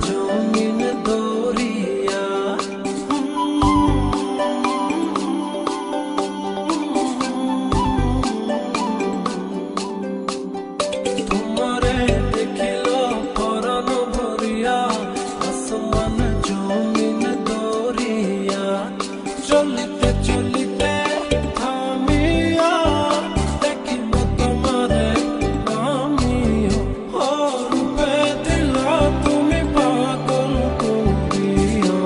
জমিন দরিয়া তোমারে দেখিল পরাণ ভরিয়া আসমান জমিন দরিয়া চলিতে চলিতে থামিয়া দেখিব তোমারে আমিও রূপে দিলা তুমি পাগল করিয়া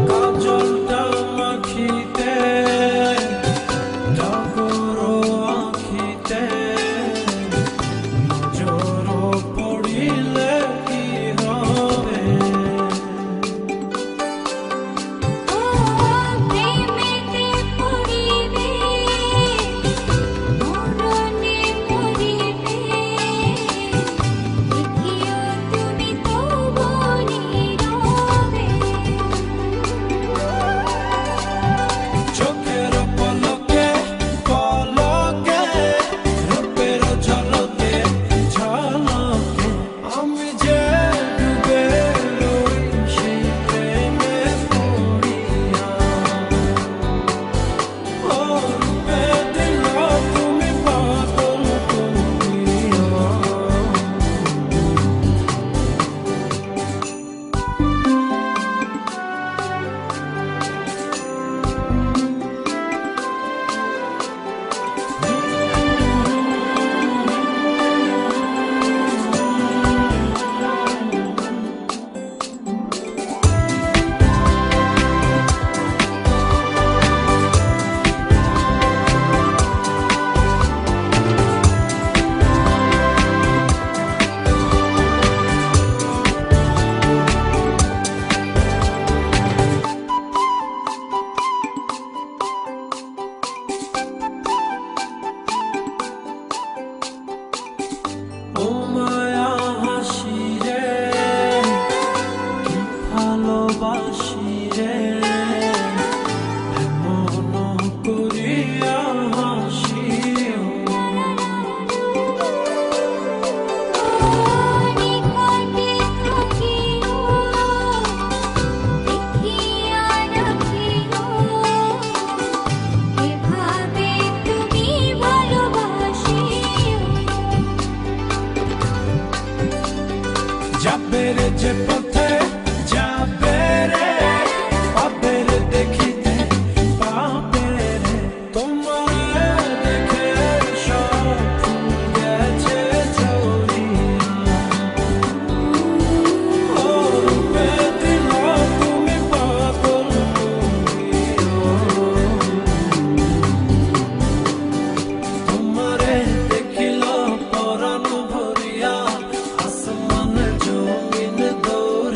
কাজলটা মাখিতে ডাগর আখিতে নজর পড়িলে কি হবে প্রেমেতে পড়িবে মরণে মরিবে দেখিও তুমি তো নীরবে চোখের পলকে পলকে রূপের ঝলকে ঝলকে আমি যে ডুবে রই সেই প্রেমে পড়িয়া রূপে দিলা তুমি পাগল করিয়া ও মায়া হাসি রে কি ভালোবাসি রে এমন করিয়া হাসিও নিকটে থাকিও দেখিয়া রাখিও এভাবে তুমি ভালোবাসিও যাবে রে যে পথে যাবে রে পাবে রে দেখিতে পাবে রে তোমারে দেখে সব ফুল গেছে ঝরিয়া রূপে দিলা তুমি পাগল করিয়া তোমারে দেখিল পরাণ ভরিয়া আসমান জমিন দরিয়া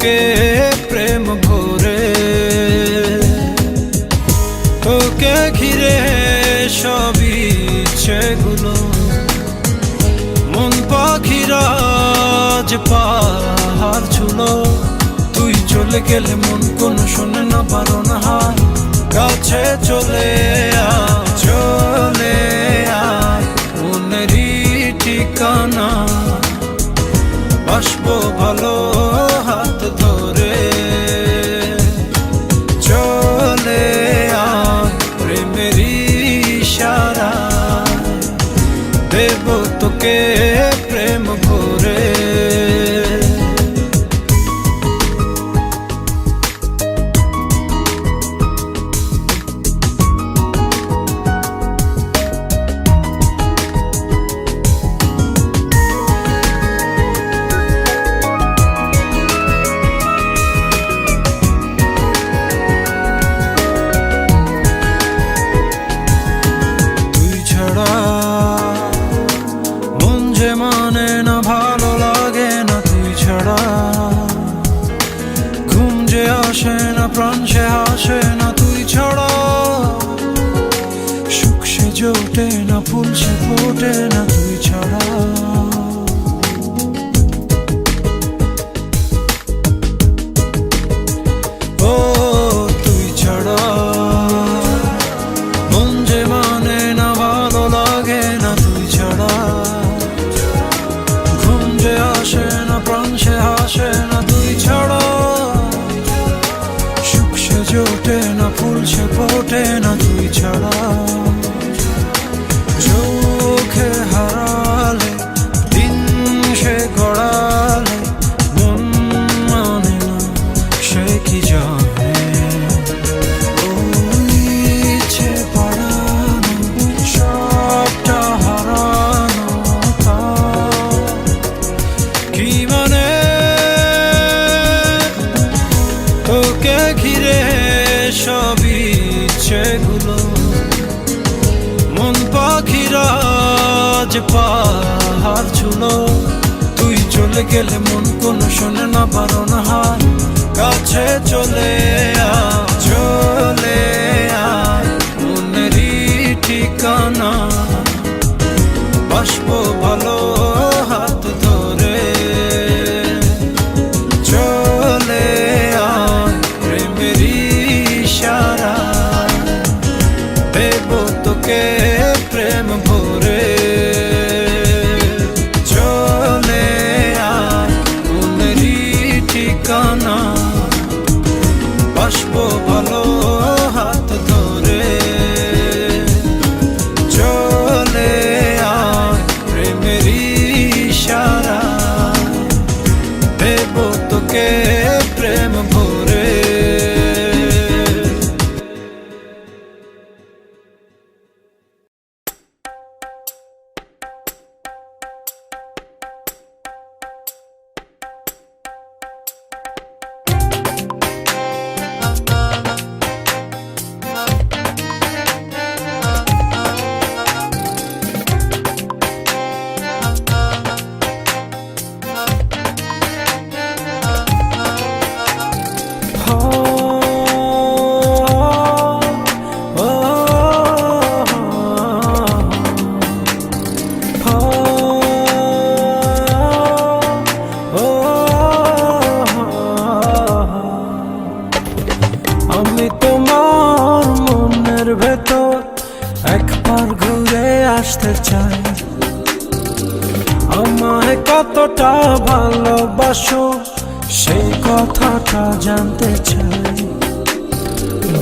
তোকে প্রেম ভরে, তোকে ঘিরে সবই ইচ্ছেগুলো, মন পাখিরা যে পাহাড় ছুলো। তুই চলে গেলে মন কোনো শোনে না, বারণ হয় কাছে চলে আয়, চলে আয় মনেরই ঠিকানা, বাসবো ভালো হাত ধরে। চলে আয় প্রেমেরই ইশারা, দেব তোকে প্রেম ভরে। মন যে মানে না, ভালো লাগে না তুই ছাড়া, ঘুম যে আসে না, প্রাণ সে হাসে না তুই ছাড়া, সুখ সে জোটে না, ফুল সে ফোটে না তুই ছাড়া। ও তুই ছাড়া মন যে মানে না, ভালো লাগে না তুই ছাড়া, ঘুম যে আসে না, প্রাণ সে হাসে না তুই ছাড়া, সুখ সে জোটে না, ফুল সে ফোটে না তুই ছাড়া। চোখে হারালে দিন সে গড়ালে, মন মানে না সে কি জানে, ইচ্ছে পাড়ানো সবটা হারানো তা কি মানে। তোকে ঘিরে সবই ইচ্ছেগুলো, মন পাখিরা যে পাহাড় ছুলো। তুই চলে গেলে মন কোনো শোনে না, বারণ হয় কাছে চলে আয়, চলে আয় মনেরই ঠিকানা, বাসবো ভালো হাত ধরে। চলে আয় প্রেমেরই ইশারা, দেব তোকে প্রেম ভরে। চলে আয় মনেরই ঠিকানা, বাসবো ভালো হাত ধরে। চলে আয় প্রেমেরই ইশারা, দেব তোকে প্রেম ভরে। আমি তোমার মনের ভেতর একবার ঘুরে আসতে চাই, আমায় কতটা ভালোবাসো সেই কথাটা জানতে চাই।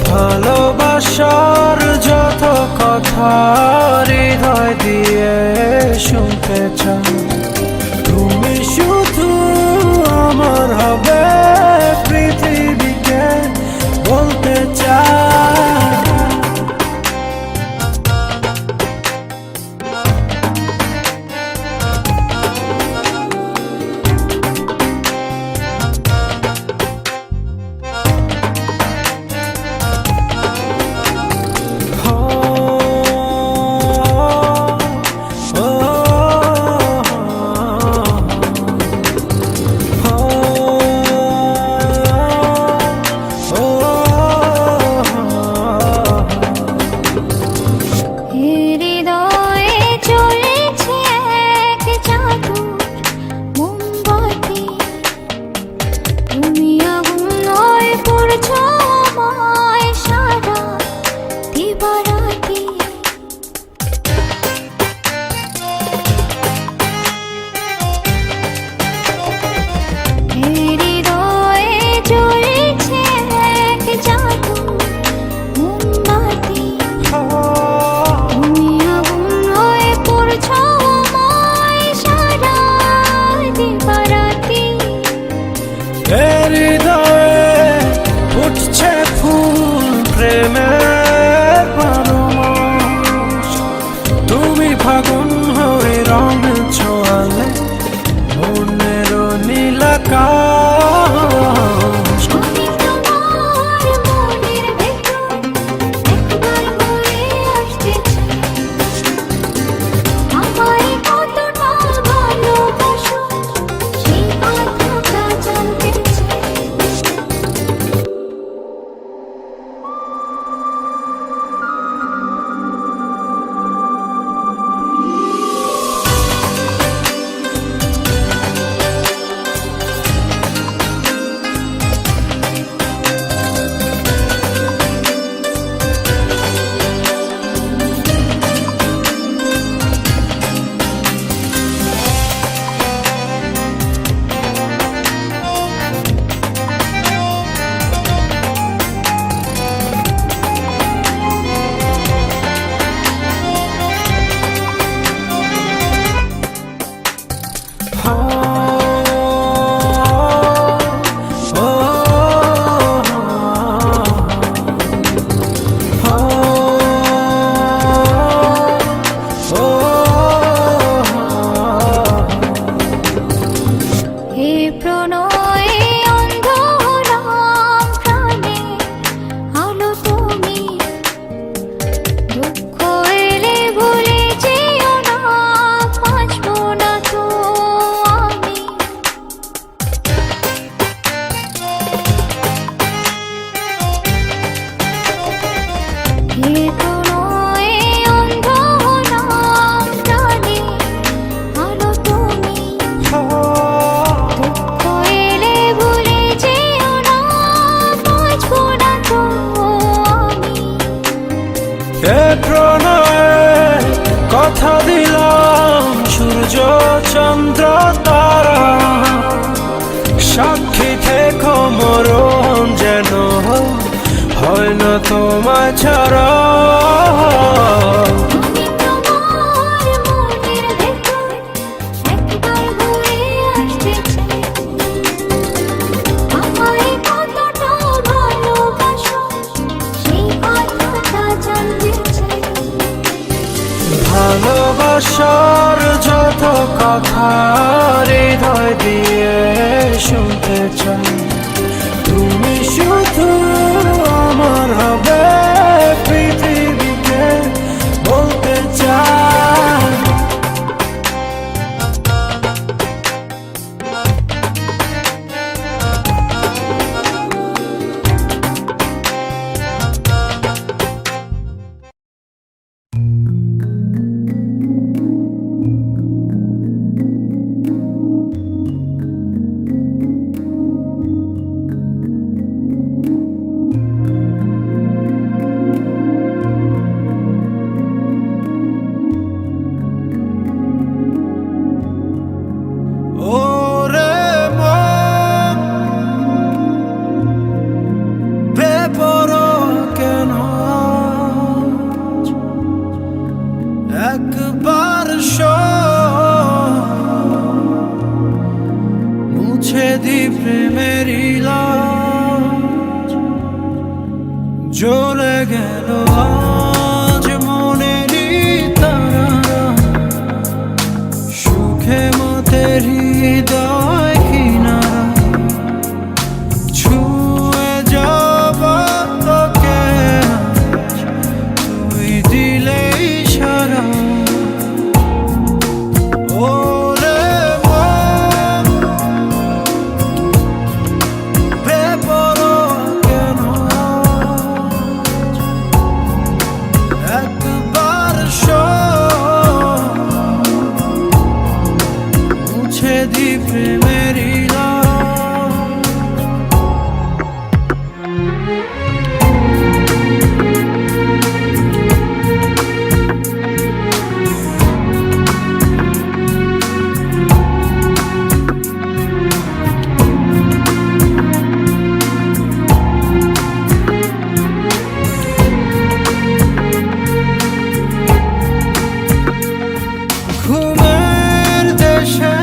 ভালোবাসার যত কথা হৃদয় দিয়ে শুনতে চাই, তুমি শুধু আমার হবে পৃথিবীকে বলতে চাই। এ প্রণয়ে কথা দিলাম সূর্য চন্দ্র তারা সাক্ষী থেকো মরণ যেন হয় না তোমায় ছাড়া। ভালোবাসার যত কথা হৃদয় দিয়ে শুনতে চাই, তুমি শুধু আমার হবে পৃথিবীকে বলতে চাই। একবার মুছে দি প্রেমের লাজ, জ্বলে গেল আজ মনেরই তারা, সুখে মতে হৃদয় কিনারা, ছুঁয়ে যাব তোকে তুই দিলেই সারা। ঘুমের দেশে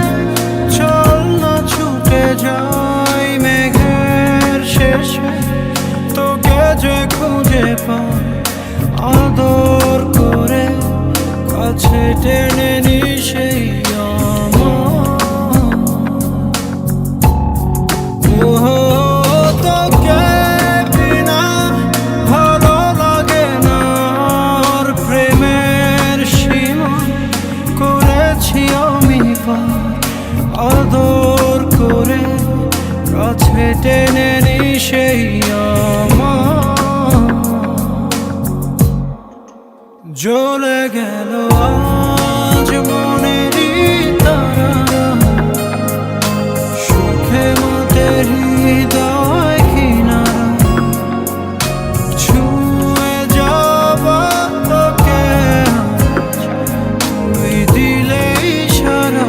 চল না ছুটে যাই মেঘের শেষে, তোকে যে খুঁজে পাই আদর করে কাছে টেনে নি সেই তোকে বিনা ভালো লাগে না, আর প্রেমের সীমা করেছি আমি পার, আদর করে কাছে টেনে নি সেই জ্বলে গেল আজ মনেরই তারা, সুখে মতে হৃদয় কিনারা, ছুঁয়ে যাব তোকে তুই দিলেই সারা।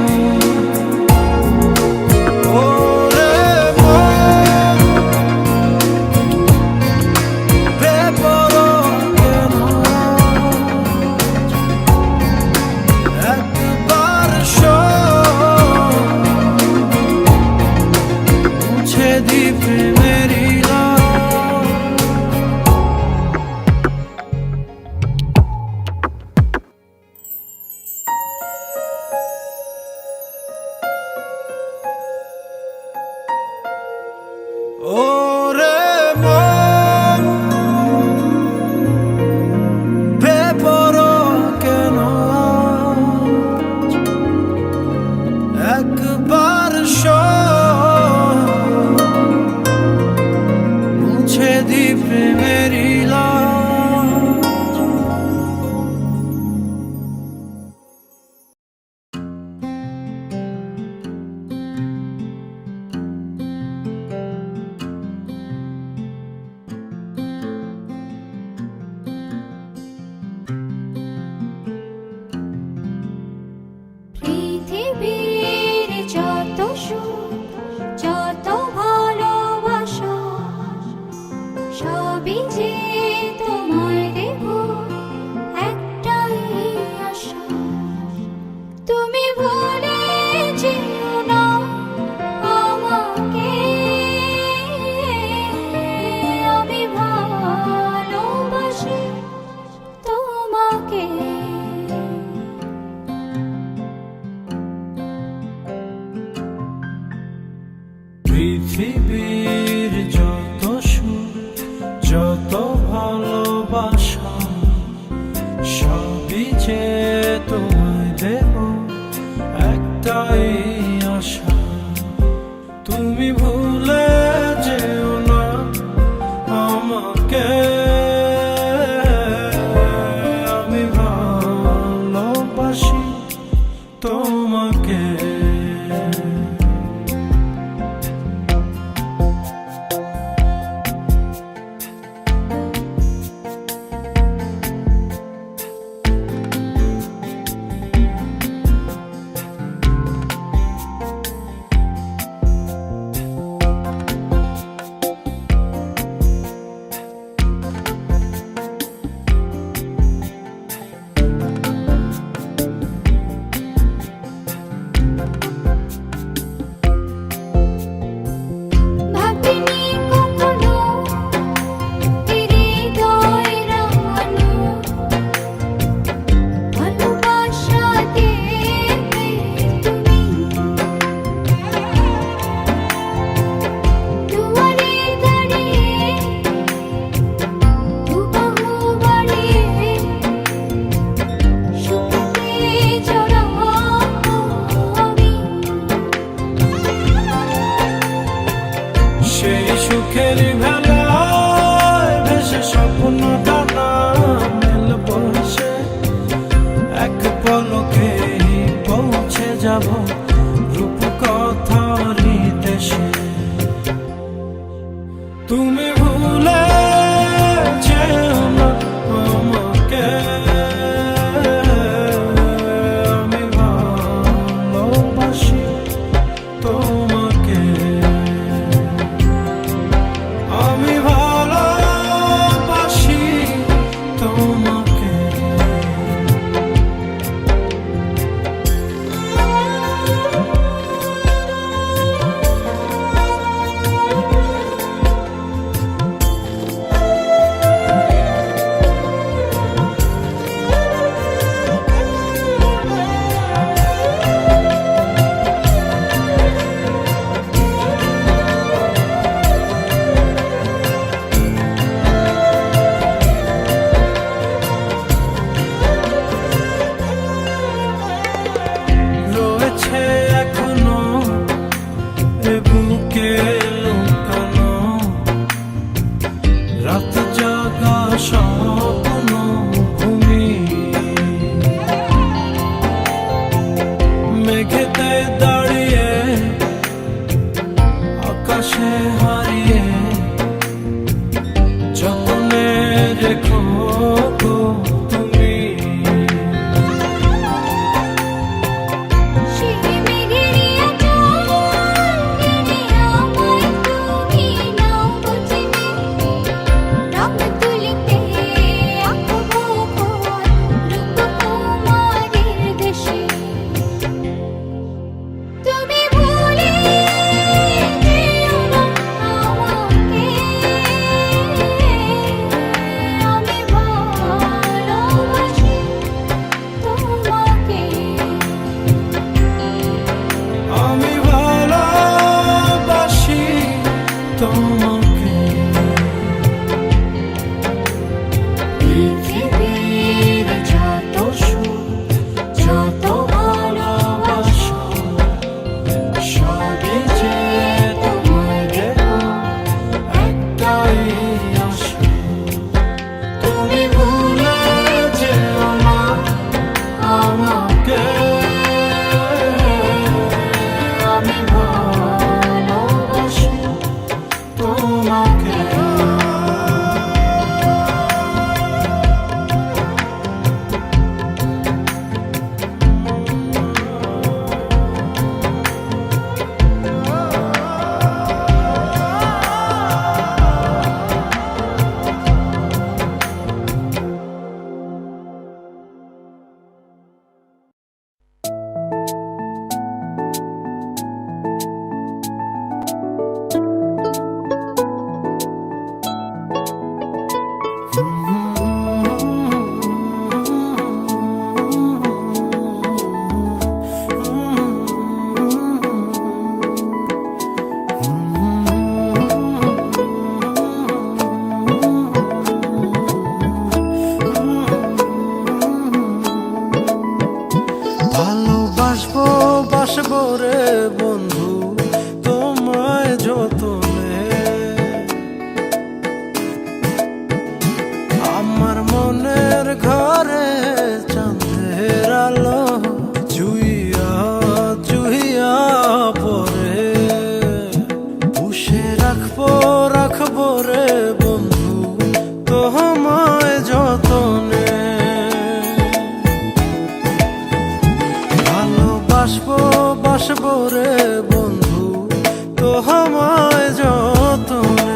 পৃথিবীর যত সুখ যত ভালোবাসা সবই যে তোমায় দেব একটাই আশা তুমি ভুলে যেও না আমাকে আমি ভালোবাসি তোমাকে পৃথিবীর যত সুখ যত ভালোবাসা সবই যে তোমায় দেব একটাই আশা তুমি ভুলে যেও না আমাকে আমি ভালোবাসি তোমাকে ভাবিনি কখনো হৃদয় রাঙানো ভালোবাসা দেবে তুমি দুয়ারে দাঁড়িয়ে দুবাহু বাড়িয়ে সুখে জড়াবো আমি সেই সুখের ভেলায় ভেসে স্বপ্ন দানা মেলব সে এক পলকে পৌঁছে যাব রূপকথার দেশে তুমি ভুলে যেও না আমাকে আমি ভালোবাসি তোমাকে আমি ভালোবাসি তোমাকে রয়েছে এখনো এ বুকে লুকানো রাত জাগা স্বপ্ন ভূমি মেঘেতে দাঁড়িয়ে আকাশে হারিয়ে যতনে রেখো গো তুমি সেই মেঘের আঁচল টেনে আমায় তুমি নাও বুঝিবে রং তুলিতে আঁকবো ঘর রূপকুমারীর দেশে তুমি ভুলে যেও না বাসবো রে বন্ধু তোমায় যতনে। আমার মনের ঘরে চাঁদের আলো চুইয়া চুইয়া পরে পুষে রাখবো রাখবো রে বন্ধু তোমায় যতনে। ভালোবাসবো বাসবো রে বন্ধু তোমায় যতনে।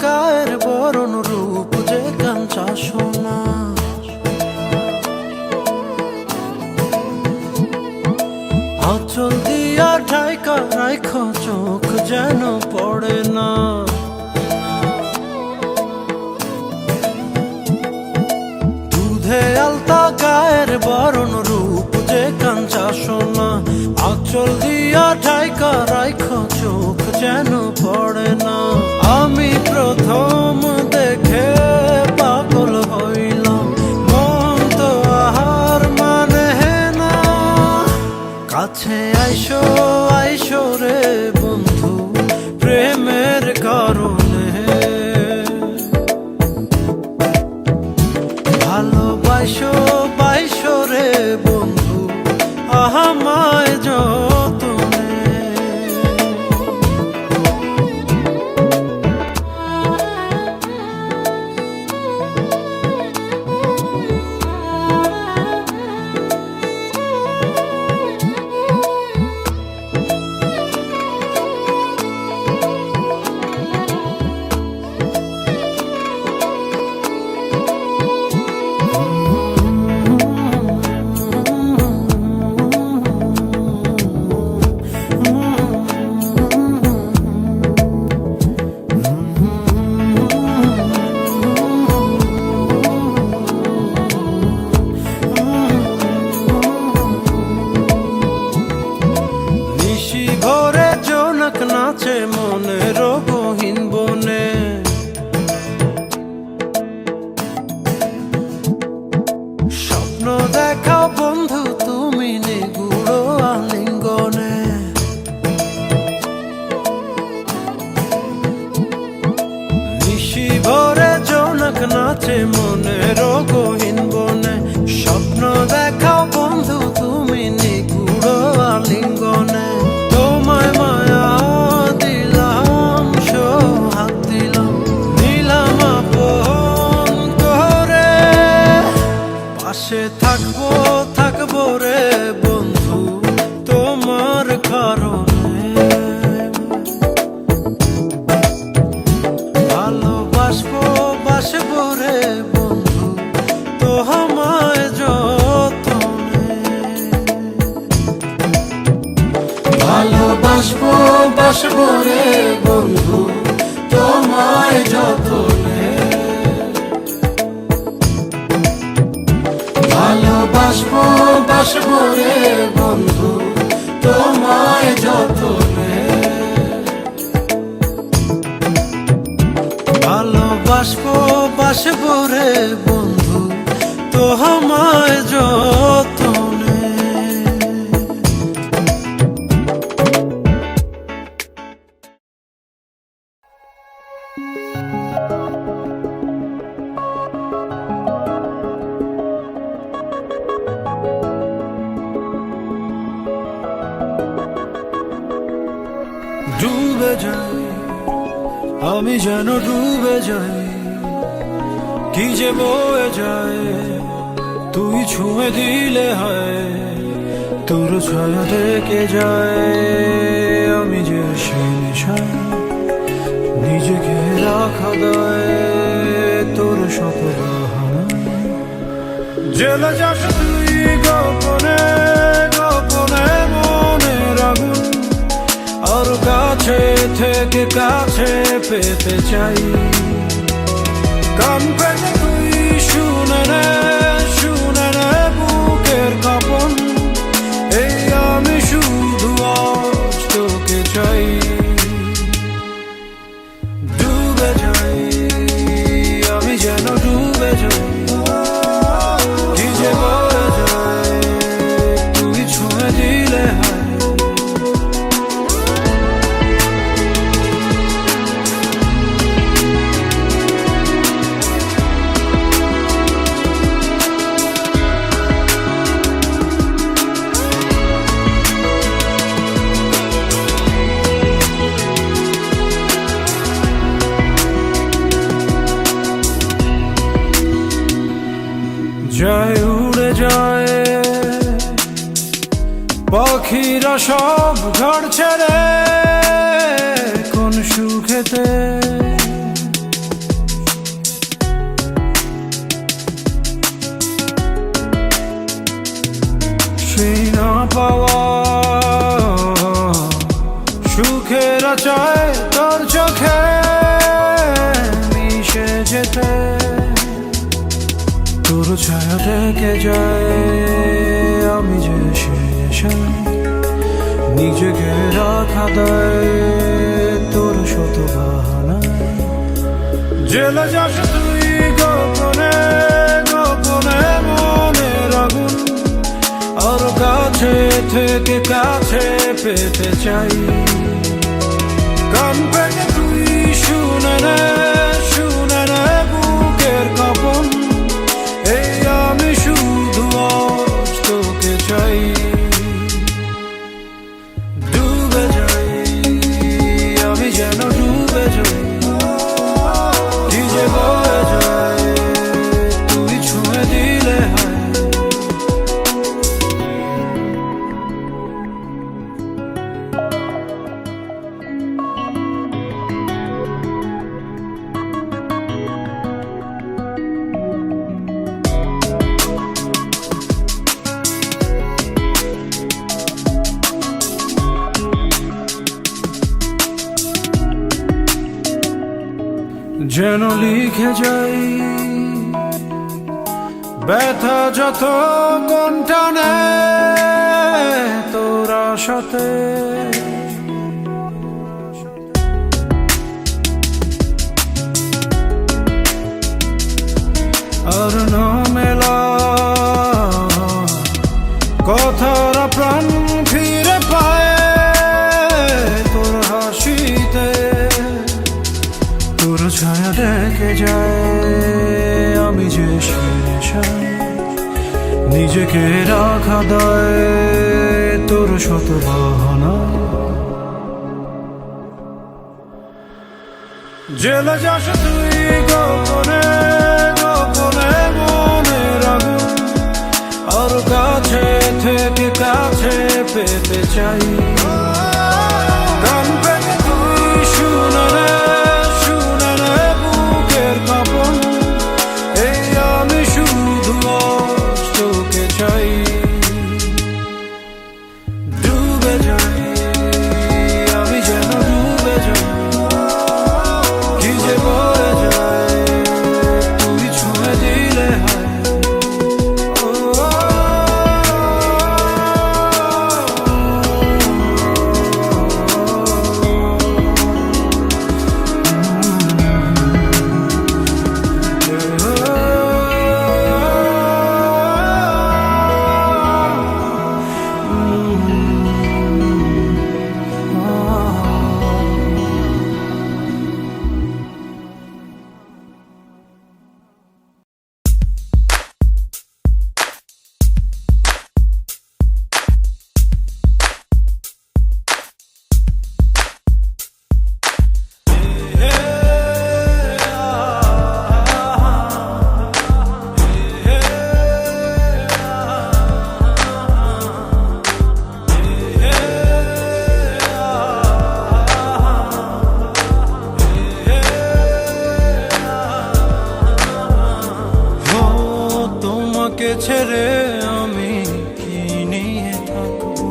গায়ের বরণ রূপ যে কাঞ্চা সোনা, আঁচল দিয়া ঢাইকা রাইখ চোখ যেন পড়ে না। দুধে আলতা গায়ের বরণ রূপ যে কাঞ্চা সোনা, আঁচল দিয়া ঢাইকা রাইখ চোখ যেন পড়ে না। আমি প্রথম দেখে পাগল হইলাম, মন তো আহার মানে না। কাছে আইসো আইসো রে বন্ধু প্রেমের কারণে। ভালোবাসো বাইসো রে বন্ধু আমায় যতনে। ঘরে জোনাক নাচে মনের গহীন বনে, স্বপ্ন দেখাও বন্ধু তুমি নিগুড় আলিঙ্গনে। নিশি ভরে জোনাক নাচে মনের গহীন বনে, স্বপ্ন দেখাও বন্ধু তুমি নিগুড় আলিঙ্গনে। তোমায় মায়া দিলাম সোহাগ দিলাম নিলাম আপন করে, পাশে থাকবো থাকবো রে বন্ধু তোমার কারণে। ভালোবাসবো বাসবো রে বন্ধু তোমায় যতনে। ভালোবাসবো বাসবো রে বন্ধু তোমায় যতনে। ভালোবাসবো বাসবো রে বন্ধু তোমায় যতনে। ভালোবাসবো বাসবো রে বন্ধু তোমায় যতনে। ডুবে যাই আমি যেন ডুবে যাই, কি যে বয়ে যায় তুই ছুঁয়ে দিলে হয়, তোর ছায়া থেকে যায়। আমি যে সে নেশায় নিজেকে রাখা দায়, তোর শত বাহানা জেলে যাস তুই গোপনে গোপনে মনের আগুন, আর কাছে থেকে কাছে পেতে চাই। কান পেতে তুই শুনে নে বুকের কাঁপন, এই আমি শুধু আজ তোকে চাই। ডুবে যাই আমি যেন ডুবে যাই, কি যে বয়ে যায় তুই ছুঁয়ে দিলে হায়। যায় উড়ে যায় পাখিরা সব ঘর ছেড়ে, কোন সুখেতে সেই না পাওয়া সুখেরা চায় তোর চোখে মিশে যেতে। তোর ছায়া থেকে যায় আমি যে শেষে, নিজেকে রাখা দেয় তোর শত বাহানায়। জেলে যাস তুই গোপনে গোপনে মনের আগুন, আর কাছে থেকে কাছে পেতে চাই। কান পেতে তুই শুনে নে বুকের কাঁপন, এই আমি শুধু আজ তোকে চাই। ডুবে যাই আমি যেন ডুবে যাই, কি যে বয়ে যায় তুই ছুঁয়ে দিলে হায়। যেন লিখে যাই ব্যথা যত কণ্ঠনে তোর আশাতে, আর না মেলা কথার প্রাণ ফিরে পায় তোর হাসিতে। তোর ছায়া দেখে যায় আমি যে শেষে, নিজেকে রাখা দেয় তোর শত বাহানা। জেলে যাস তুই গোপনে গোপনে মনের আগুন, আর কাছে থেকে কাছে পেতে চাই। কান পেতে তুই শুনে নে বুকের কাঁপন, এই আমি শুধু আজ তোকে চাই। ডুবে যাই আমি যেন ডুবে যাই, কি যে বয়ে যায় তুই ছুঁয়ে দিলে হায়। ছেড়ে আমি কি নিয়ে থাকবো,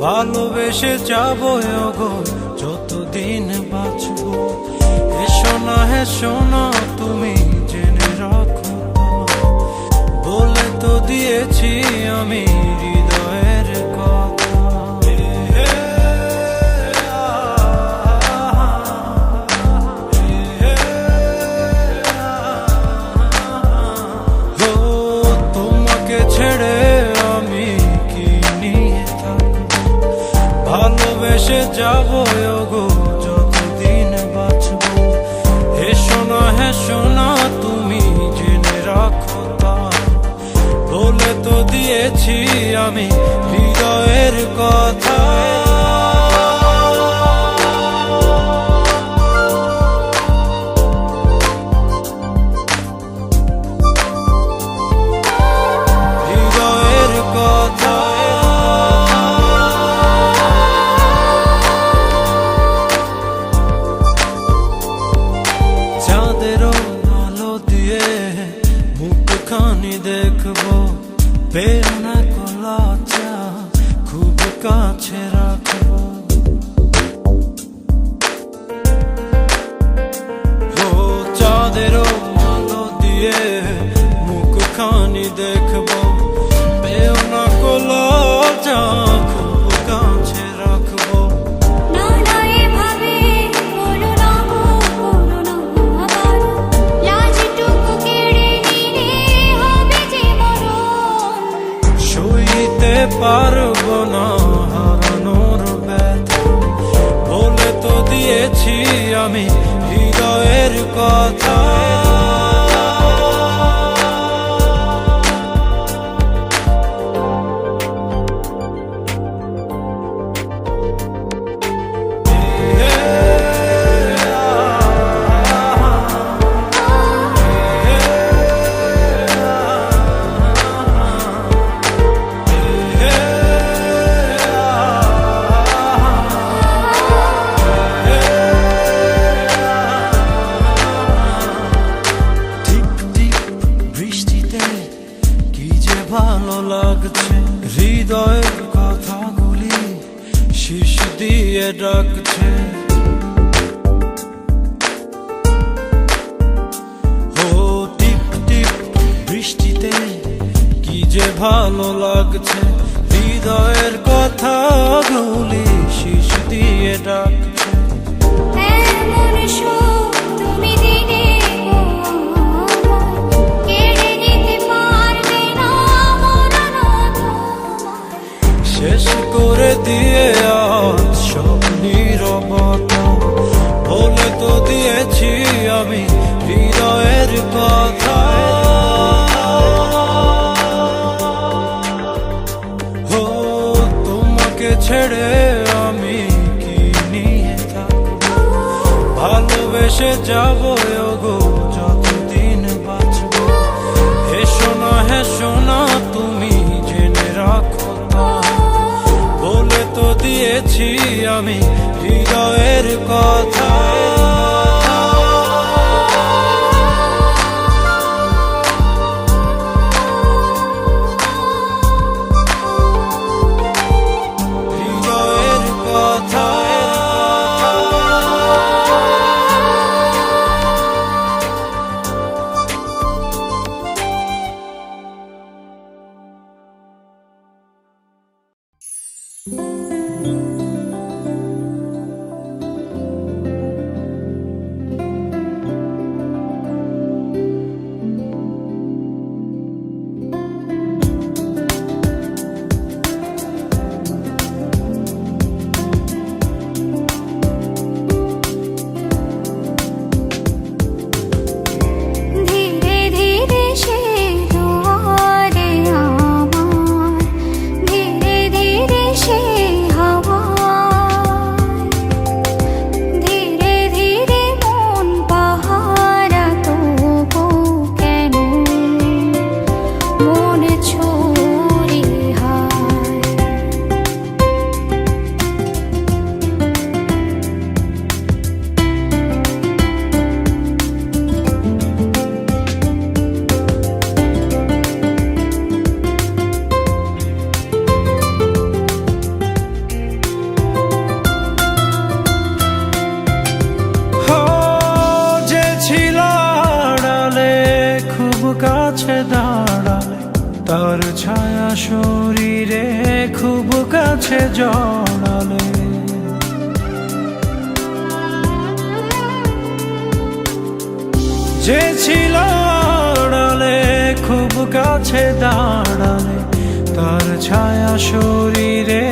ভালোবেসে যাবো গো যতদিন বাঁচবো। হে শোনা তুমি জেনে রাখো বলে তো দিয়েছি আমি হৃদয়ের কথা ও তোমাকে ছেড়ে আমি কি নিয়ে থাকবো ভালোবেসে যাবো গো যতদিন বাঁচবো হে শোনা তুমি জেনে রাখো তা বলে তো দিয়েছি আমি হৃদয়ের কথা হৃদয়ের কথা চাঁদেরও আলো দিয়ে মুখখানি দেখবো পেও না লজ্জা খুব কাছে রাখবো ও চাঁদেরও আলো দিয়ে মুখখানি দেখবো পেও না লজ্জা খুব কাছে রাখবো না না এভাবে বলো না আবার লাজটুকু কেড়ে নিলে হবে যে মরণ সইতে পারবো না হারানোর ব্যথা বলে তো দিয়েছি আমি হৃদয়ের কথা ভালো লাগছে হৃদয়ের কথাগুলি শিশ দিয়ে ডাকছে ও টিপ টিপ বৃষ্টিতে কি যে ভালো লাগছে হৃদয়ের কথাগুলি শিশ দিয়ে ডাকছে এমন সুখ তুমি দিলে কেড়ে নিতে পারবে না মরণ শেষ করে দিয়ে আজ সব নীরবতা বলে তো দিয়েছি আমি হৃদয়ের কথা ও তোমাকে ছেড়ে আমি কি নিয়ে থাকবো ভালোবেসে যাবো গো যতদিন বাঁচবো হে শোনা তুমি জেনে রাখো তা বলে তো দিয়েছি আমি হৃদয়ের কথা হৃদয়ের কথা কাছে দাঁড়ালে, তার ছায়া শরীরে খুব কাছে জড়ালে। যে ছিল আড়ালে খুব কাছে দাঁড়ালে, তার ছায়া শরীরে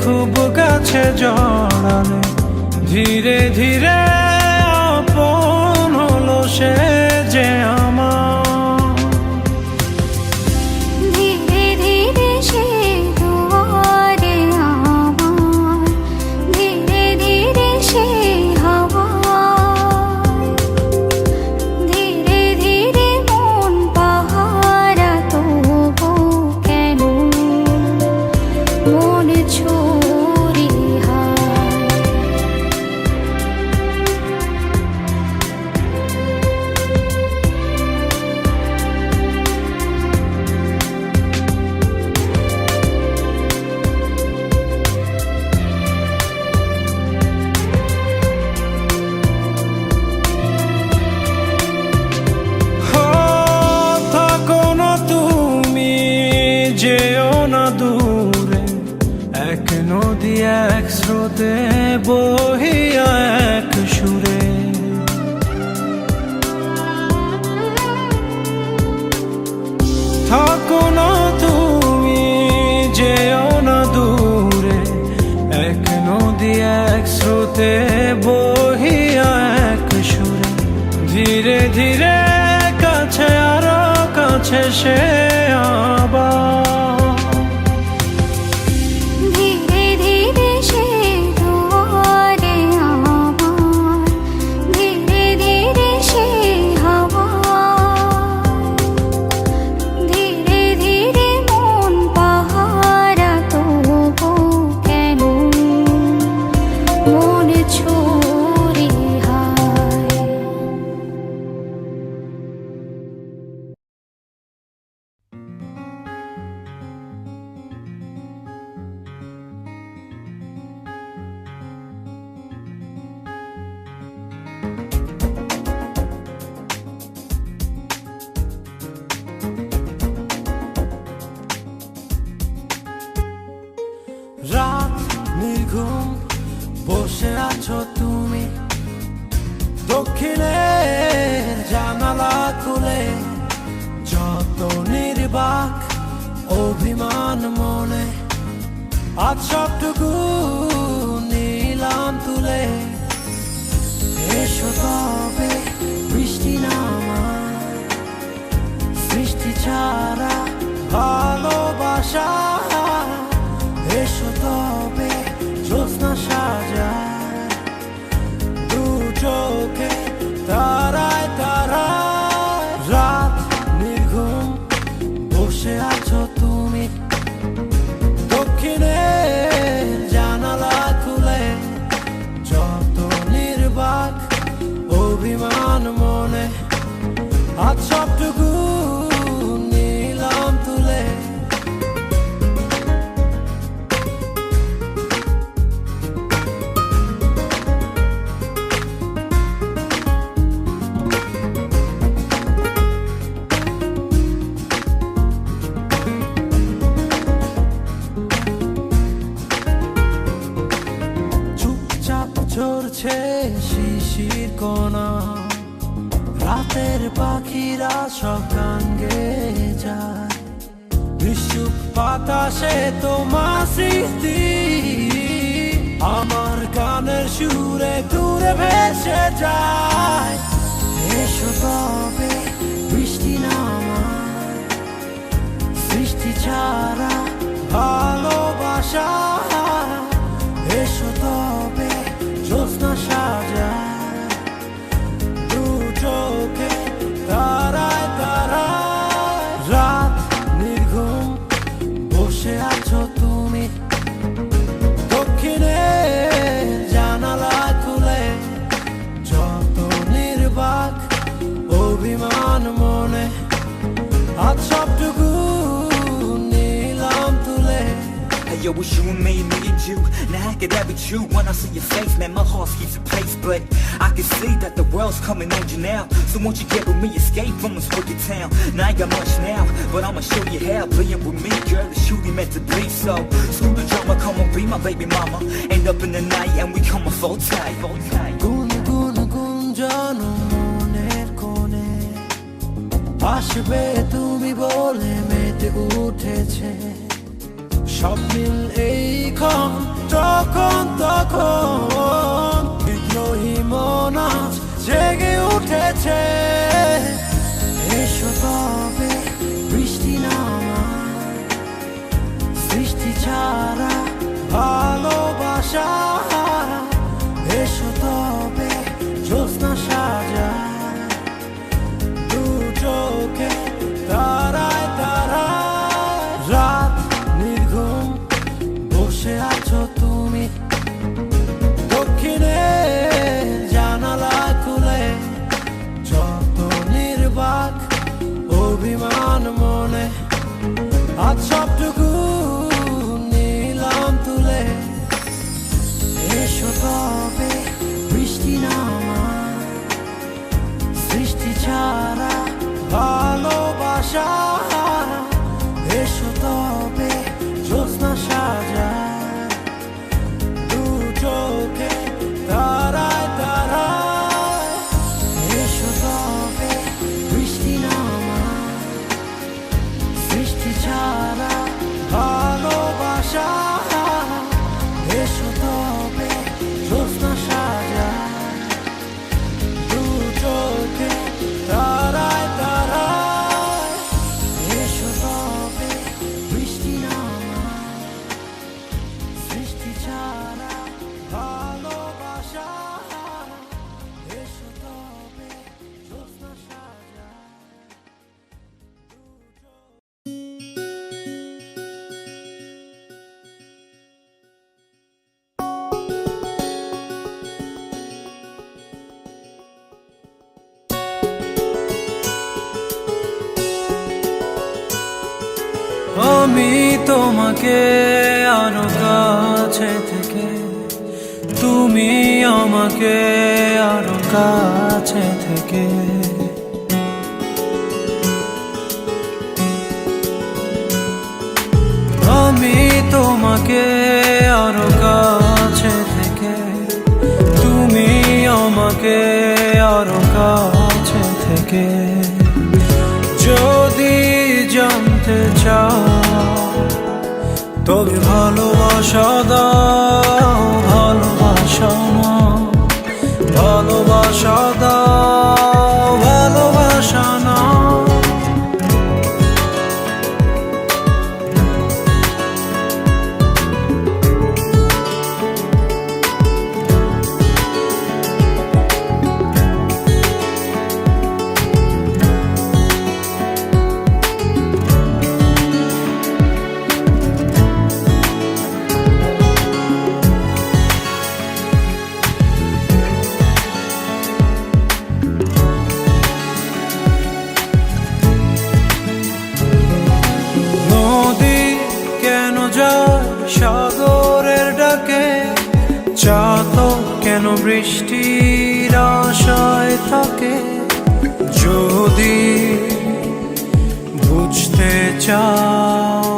খুব কাছে জড়ালে। ধীরে ধীরে আপন হলো সে যে আমার। ধীরে ধীরে সে দুয়ারে আমার, ধীরে ধীরে সে হাওয়া, ধীরে ধীরে মন পাহারা তবু কেন মন ছুরি হায়। থাকো না তুমি, যেও না দূরে, এক নদী এক স্রোতে বহিয়া এক সুরে। থাকো না তুমি, যেও না দূরে, এক নদী এক স্রোতে বহিয়া এক সুরে। ধীরে ধীরে কাছে আরো কাছে সে আবার। ধীরে ধীরে সে দুয়ারে আমার, ধীরে ধীরে সে হাওয়া, ধীরে ধীরে মন পাহারা তবু কেন মন ছুরি হায়। রাত নির্ঘুম বসে আছো তুমি, দক্ষিণের জানালা খুলে। যত নির্বাক অভিমান মনে, আজ সবটুকু নিলাম তুলে। এসো তবে বৃষ্টি নামায়, সৃষ্টি ছাড়া ভালোবাসা। এসো তবে জ্যোৎস্না সাজায়, দু চোখে তারায় তারায়। রাত নির্ঘুম বসে আছো তুমি, দক্ষিণের জানালা খুলে। যত নির্বাক অভিমান মনে, আজ সবটুকু নিলাম তুলে। ঝরছে শিশির কণা, রাতের পাখিরা সব গান গেয়ে যায়। নিঃসুপ বাতাসে তোমার স্মৃতি, আমার গানের সুরে দূরে ভেসে যায়। এসো তবে বৃষ্টি নামায়, সৃষ্টি ছাড়া ভালোবাসা। এসো তবে জ্যোৎস্না সাজায়, দু চোখে তারায় তারায়। রাত নির্ঘুম বসে আছো তুমি, দক্ষিণের জানালা খুলে। যত নির্বাক অভিমান মনে, আজ সবটুকু নিলাম তুলে। yo, it's you and me and you. Now how could that be true when I see your face, man, my heart keeps a pace. But I can see that the world's coming on you now. So won't you get with me, escape from this wicked town. Now I ain't got much now, but I'ma show you how. Playing with me, girl, it's truly meant to be. So screw the drama, come on, be my baby mama. End up in the night and we come a full tight. গুনগুন গুঞ্জানো মনের কোণে আসবে তুমি বলে মেতে উঠেছে সব মিল এইক্ষণ তখন তখন বিদ্রোহী মন আজ জেগে উঠেছে এসো তবে বৃষ্টি নামায় সৃষ্টি ছাড়া ভালোবাসা এসো তবে জ্যোৎস্না সাজায় দু চোখে তারায় তারায় রাত নির্ঘুম বসে আছো তুমি দক্ষিণে জানালা খুলে যত নির্বাক অভিমান মনে আজ সবটুকু নিলাম তুলে এসো তবে বৃষ্টি নামায় সৃষ্টি ছাড়া ভালোবাসা এসো তবে জ্যোৎস্না সাজায় দু চোখে তারায় তারায় এসো তবে বৃষ্টি নামায় সৃষ্টি ছাড়া ভালোবাসা এসো তবে জ্যোৎস্না সাজায় দু চোখে তারায় তারায় এসো তবে বৃষ্টি নামায় সৃষ্টি ছাড়া ভালোবাসা এসো তবে জ্যোৎস্না সাজায় আমি তোমাকে আরো কাছে থেকে তুমি আমাকে আরো কাছে থেকে আমি তোমাকে আরো কাছে থেকে তুমি আমাকে আরো কাছে থেকে যদি জানতে চাও তবে ভালোবাসা দাও ভালোবাসা না ভালোবাসা দাও ভালোবাসা না সাগরের ডাকে চাতক কেন বৃষ্টির আশায় থাকে যদি বুঝতে চাও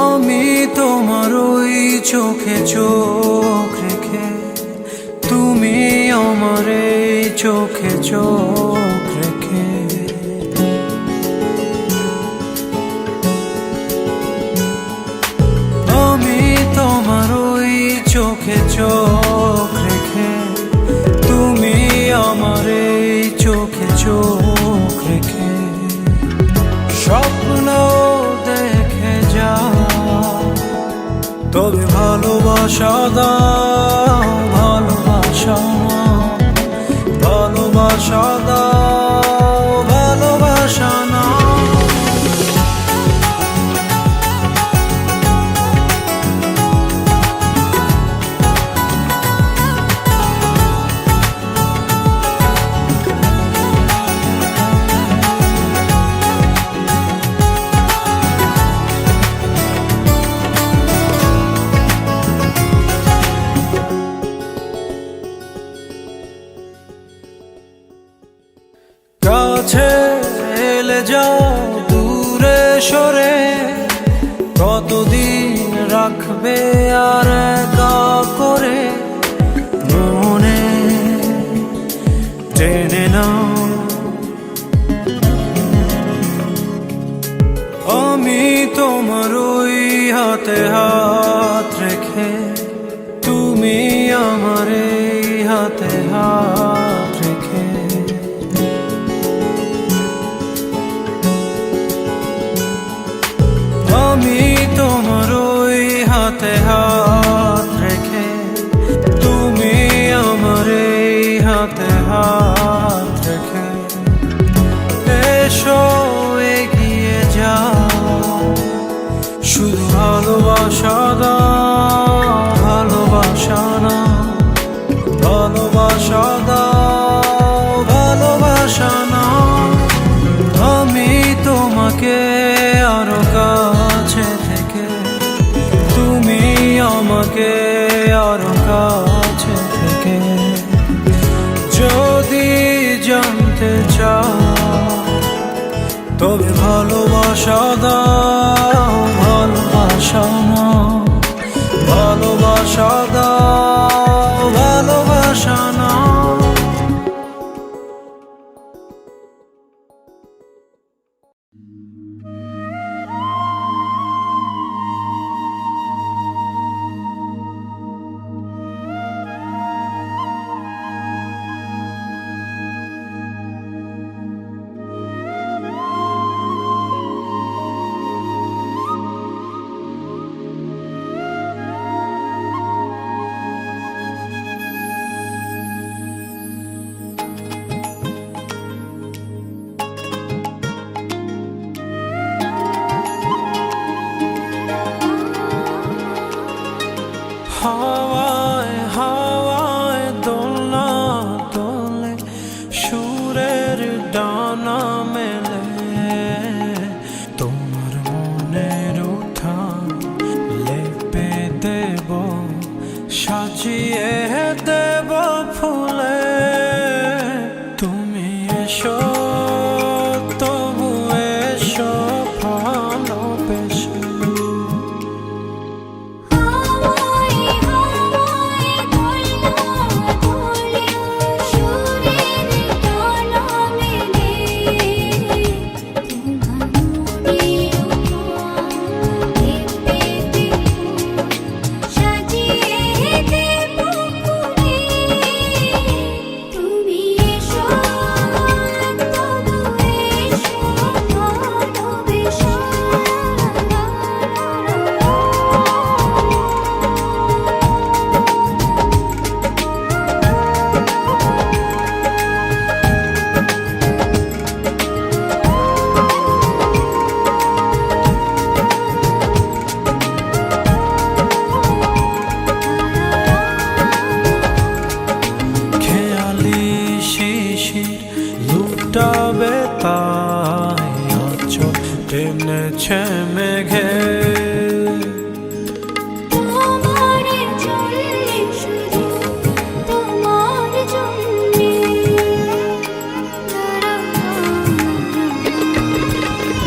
আমি তোমার ওই চোখে চোখ রেখে তুমি আমার এই চোখে চোখ রেখে তোমার ওই চোখে চোখ রেখে তুমি আমার এই চোখে চোখ রেখে স্বপ্ন দেখে যাও তবে ভালোবাসা দাও ভালোবাসা না ভালোবাসা দাও ভালোবাসা না কাছে এলে যাও দূরে সরে, কতদিন রাখবে আর একা করে মনে টেনে নাও। আমি তোমার ওই হাতে হাত রেখে, তুমি আমার এই হাতে হাত রেখে, আমি তোমার ওই হাতে হাত রেখে, তুমি আমার এই হাতে হাত রেখে, এসো এগিয়ে যাও, শুধু ভালোবাসা দাও, ভালোবাসা না, ভালোবাসা দাও, ভালোবাসা না। আমি তোমাকে আরো কাছে থেকে, তুমি আমাকে আরো কাছে থেকে, যদি জানতে চাও তবে ভালোবাসা দাও, ভালোবাসা না, ভালোবাসা দাও, ভালোবাসা না। হাওয়ায় হাওয়ায় দোলনা দোলে, সুরের ডানা মেলে, তোমার মনের উঠান লেপে দেব, সাজিয়ে দেব ফুলে, তুমি এসো তবু এসো ভালোবেসে। লুটাবে তাই আঁচল টেনেছে মেঘে,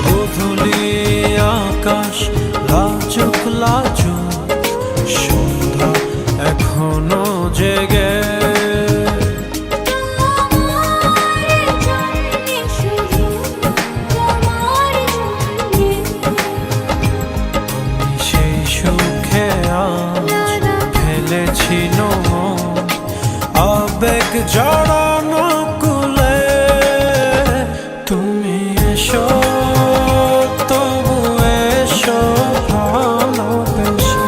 গোধূলি আকাশ লাজুক লাজুক, সন্ধ্যা এখনো জেগে, আবেগ জড়ানো কুলে, তুমি এসো তবু এসো ভালোবেসে।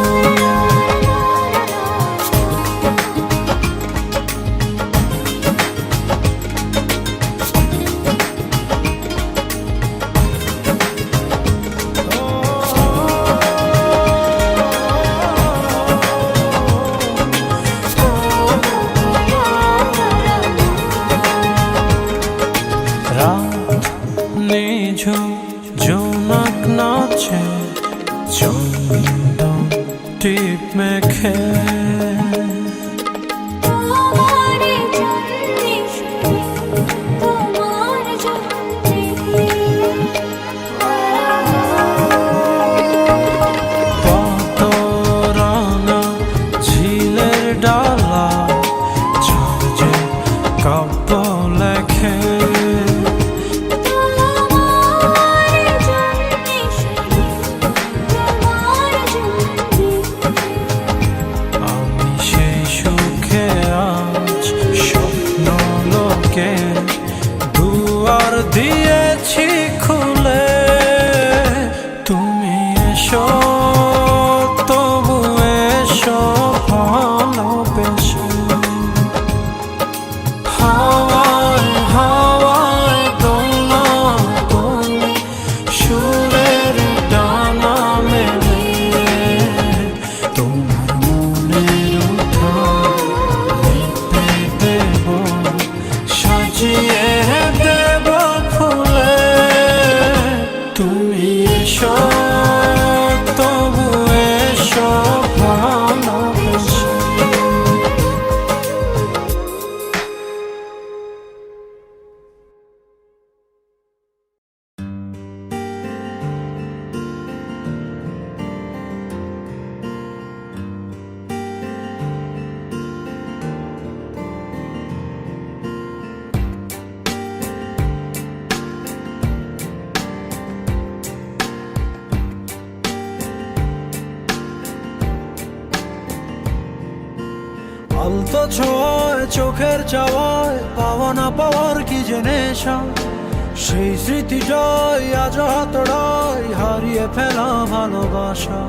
ছোঁয়ায় চোখের চাওয়ায় পাওয়া না পাওয়ার কি যে নেশা, সেই স্মৃতিটাই আজ হাতড়ায় হারিয়ে ফেলা ভালোবাসা।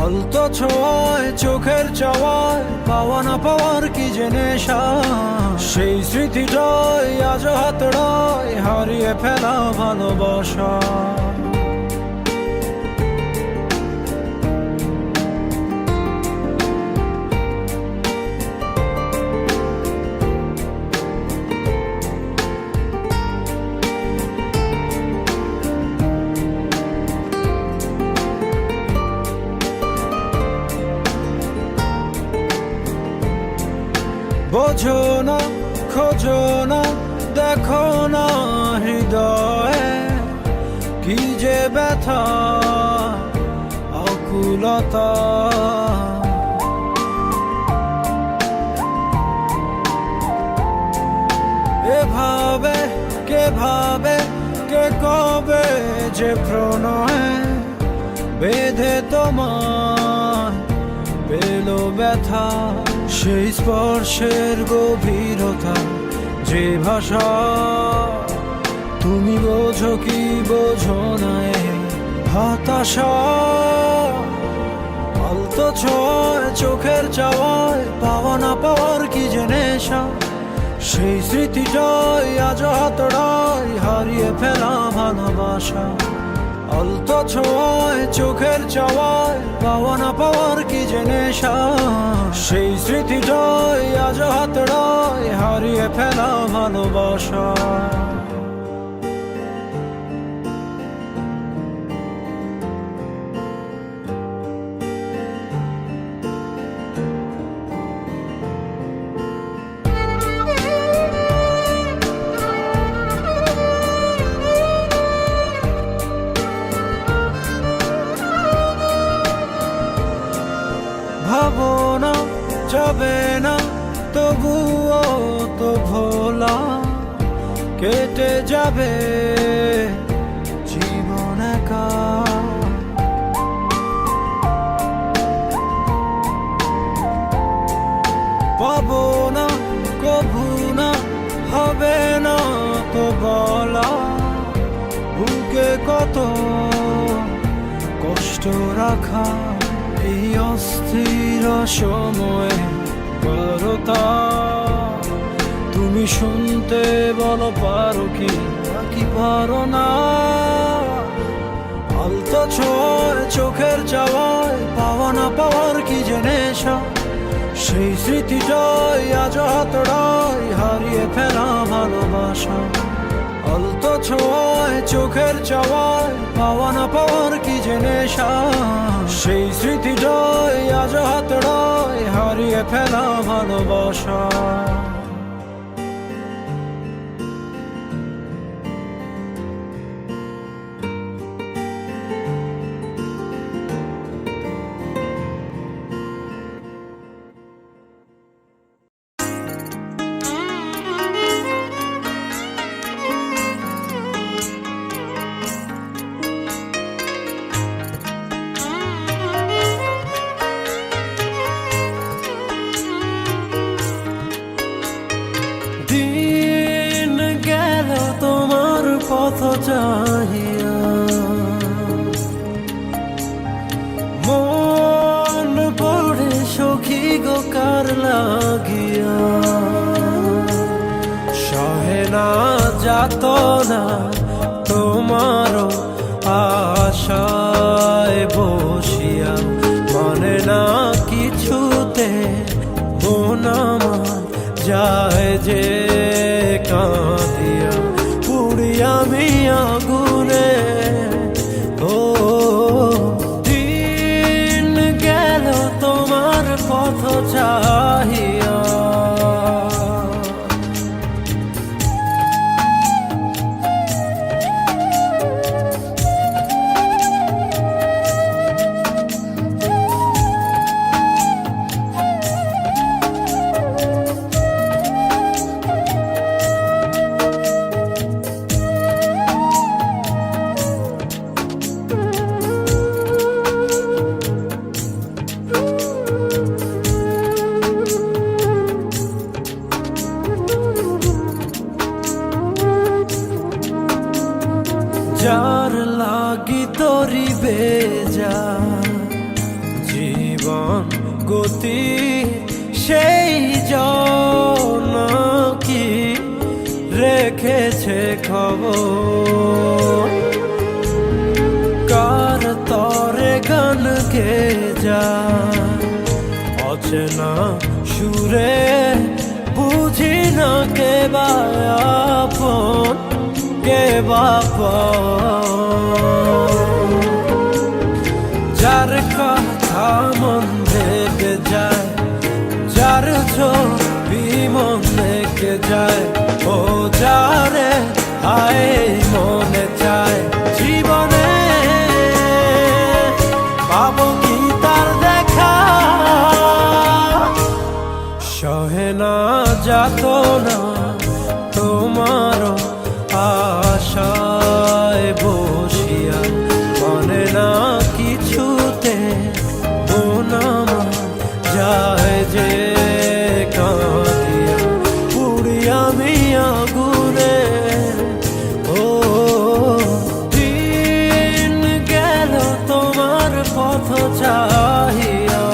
আলতো ছোঁয়ায় চোখের চাওয়ায় পাওয়া না পাওয়ার কি যে নেশা, সেই স্মৃতিটাই আজ হাতড়ায় হারিয়ে ফেলা ভালোবাসা। বোঝো না, খোঁজো না, দেখো না হৃদয়ে কি যে ব্যথা আকুলতা। এভাবে কে ভাবে, কে কবে যে প্রণয়ে বেঁধে তোমায় পেল ব্যথা। সেই স্পর্শের গভীরতা, যে ভাষা তুমি বোঝো কি বোঝো না এ হতাশা। আলতো ছোঁয়ায় চোখের চাওয়ায় পাওয়া না পাওয়ার কি যে নেশা, সেই স্মৃতিটাই আজ হাতড়ায় হারিয়ে ফেলা ভালোবাসা। আলতো ছোঁয়ায় চোখের চাওয়ায় পাওয়া না পাওয়ার কি যে নেশা, সেই স্মৃতিটাই আজ হাতড়ায় হারিয়ে ফেলা ভালোবাসা। ভাবনা যাবে না তবুও তো ভোলা, কেটে যাবে জীবন একা। পাবো না কভু না, হবে না তো বলা, বুকে কত কষ্ট রাখা। এই অস্থির সময়ে বারতা তুমি শুনতে বলো পারো কি নাকি পারো না। আলতো ছোঁয়ায় চোখের চাওয়ায় পাওয়া না পাওয়ার কি যে নেশা, সেই স্মৃতিটাই আজ হাতড়ায় হারিয়ে ফেলা ভালোবাসা। আলতো ছোঁয়ায় চোখের চাওয়ায় পাওয়া না পাওয়ার কি যে নেশা, সেই স্মৃতিটাই আজ হাতড়ায় হারিয়ে ফেলা ভালোবাসা। দিন গেল তোমার পথ চাহিয়া, মন পড়ে সখী গো কার লাগিয়া। সহে না যাত না তোমার আশায় বসিয়া, মানে না কিছুতে মন আমার যায় যে কাঁদিয়া। পুড়ি আমি আগুনে, ও দিন গেল তোমার পথ চাহিয়া। করিবে যা জীবন গতি সেই জন কি রেখেছে খবর কার তরে গান গে যা অচেনা সুরে বুঝি না কে বা আপন কে বাপন যার কথা মন থেকে যায় যার ছবি মন থেকে যায় ও যারে আয় মনে চায় জীবনে পাবো কি তার দেখা সহে না যাত না তোমারও আশায় বসিয়া মানে না কিছুতে মন আমার যায় যে কাঁদিয়া পুড়ি আমি আগুনে ও দিন গেল তোমার পথ চাহিয়া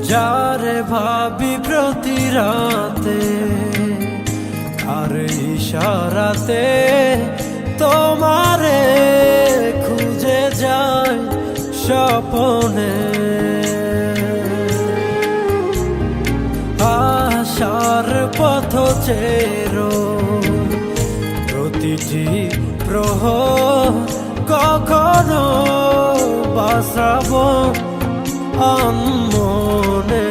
যারে ভাবি প্রতি রাতে আর ইশারাতে তোমারে খুঁজে যায় স্বপনে আশার পথ চেরো প্রতিটি প্রহর কখনো বাসাব মনে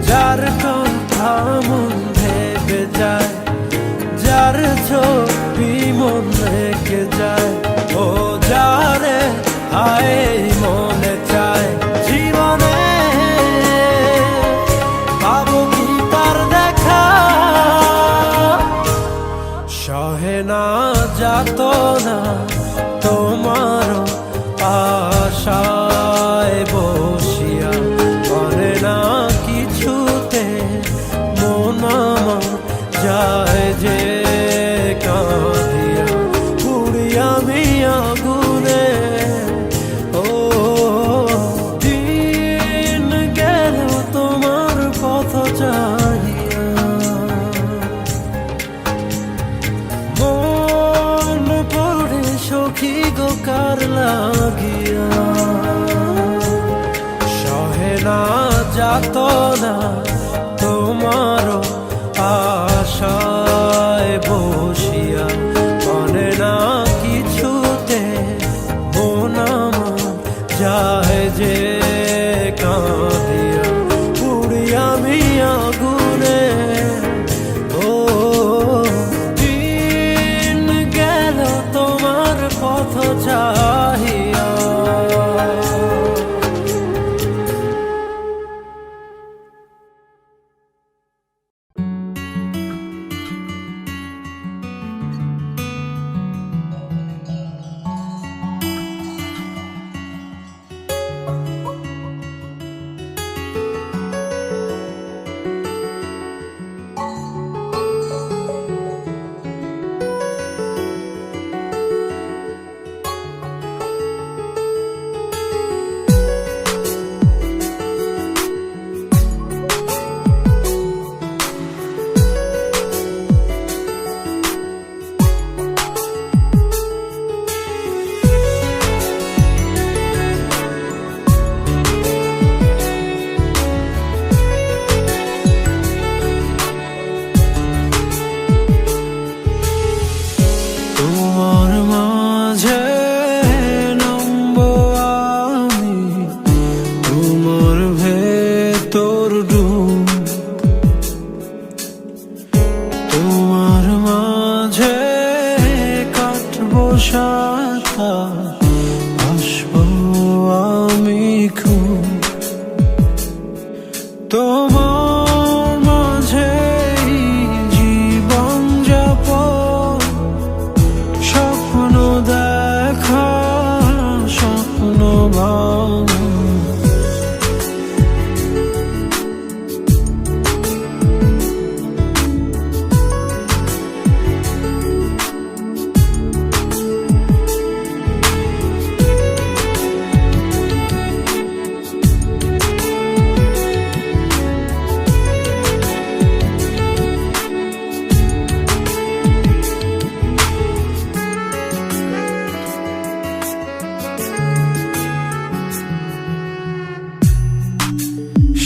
যার কথা মন ভেবে যায় যার ছবি মন রেখে যায় ও যারে আয় মনে চায় জীবনে পাবো কি তার দেখা সহে না যাত না তোমারও আশায় বসিয়া করে না কিছুতে মন আমার যায় যে কাঁদিয়া পুড়ি আমি আগুনে ও দিন গেল তোমার পথ চাহিয়া মন পড়ে সখী গো কার লাগিয়া সহে না যাত না তোমারও আশায় বসিয়া মানে না কিছুতে মন আমার যায় যে কাঁদিয়া পুড়ি আমি আগুনে ও দিন গেল তোমার পথ চাহিয়া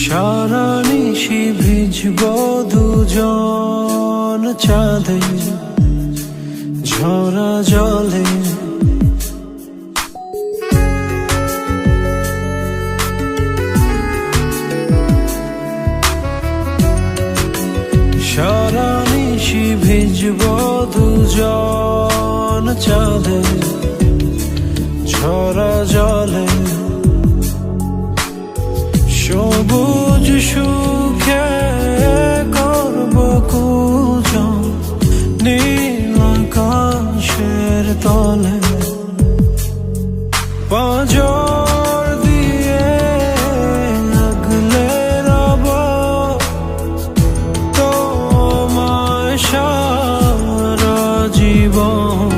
সারা নিশি ভিজব দুজন চাঁদে ঝরা জলে সারা নিশি ভিজব দুজন চাঁদে ঝরা জলে সবুজ সুখে করব কুজন নীল আকাশের তলে পাঁজর দিয়ে আগলে রব তোমায় সারা জীবন।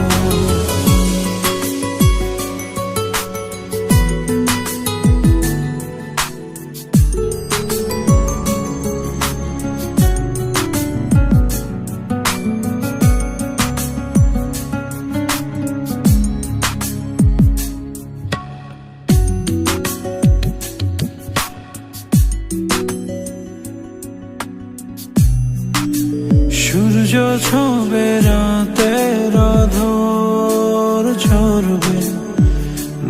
সূর্য ছবে রাতের আঁধর ঝরবে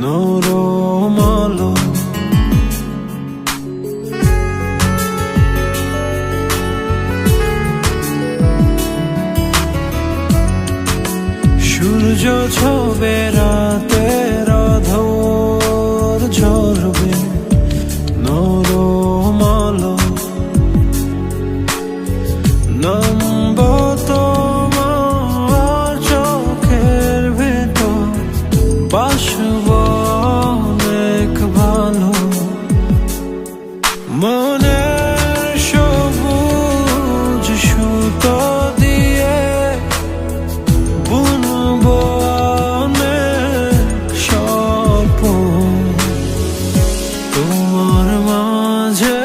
নরম আলো সূর্য ছবে রাতের আঁধর ঝরবে নরম আলো নামব তোমার চোখের ভেতর বাসব অনেক ভালো মনের সবুজ সুতো দিয়ে বুনব অনেক স্বপ্ন তোমার মাঝে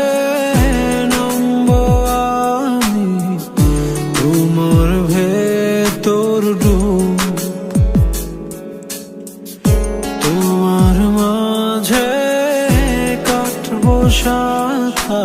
তোমার ভেতর ডুব তোমার মাঝে কাটবো সাথা